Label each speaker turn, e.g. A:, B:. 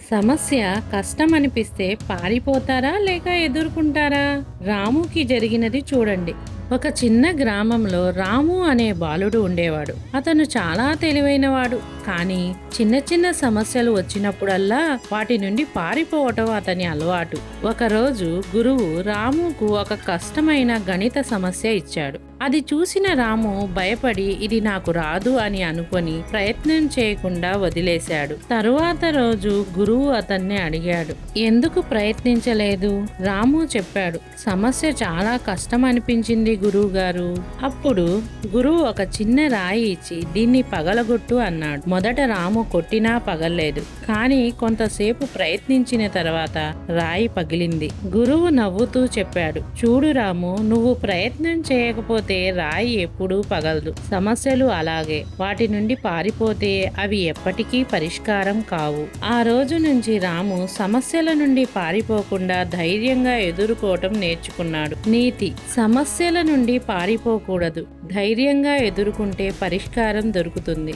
A: సమస్య కష్టం అనిపిస్తే పారిపోతారా లేక ఎదుర్కొంటారా? రాముకి జరిగినది చూడండి. ఒక చిన్న గ్రామంలో రాము అనే బాలుడు ఉండేవాడు. అతను చాలా తెలివైనవాడు. కానీ చిన్న చిన్న సమస్యలు వచ్చినప్పుడల్లా వాటి నుండి పారిపోవటం అతని అలవాటు. ఒకరోజు గురువు రాముకు ఒక కష్టమైన గణిత సమస్య ఇచ్చాడు. అది చూసిన రాము భయపడి ఇది నాకు రాదు అని అనుకొని ప్రయత్నం చేయకుండా వదిలేశాడు. తరువాత రోజు గురువు అతన్ని అడిగాడు, ఎందుకు ప్రయత్నించలేదు? రాము చెప్పాడు, సమస్య చాలా కష్టం అనిపించింది గురువు గారు. అప్పుడు గురువు ఒక చిన్న రాయి ఇచ్చి దీన్ని పగలగొట్టు అన్నాడు. మొదట రాము కొట్టినా పగల్లేదు. కానీ కొంతసేపు ప్రయత్నించిన తర్వాత రాయి పగిలింది. గురువు నవ్వుతూ చెప్పాడు, చూడు రాము, నువ్వు ప్రయత్నం చేయకపోతే రాయి ఎప్పుడూ పగలదు. సమస్యలు అలాగే, వాటి నుండి పారిపోతే అవి ఎప్పటికీ పరిష్కారం కావు. ఆ రోజు నుంచి రాము సమస్యల నుండి పారిపోకుండా ధైర్యంగా ఎదుర్కోవటం నేర్చుకున్నాడు. నీతి: సమస్యల నుండి పారిపోకూడదు, ధైర్యంగా ఎదుర్కొంటే పరిష్కారం దొరుకుతుంది.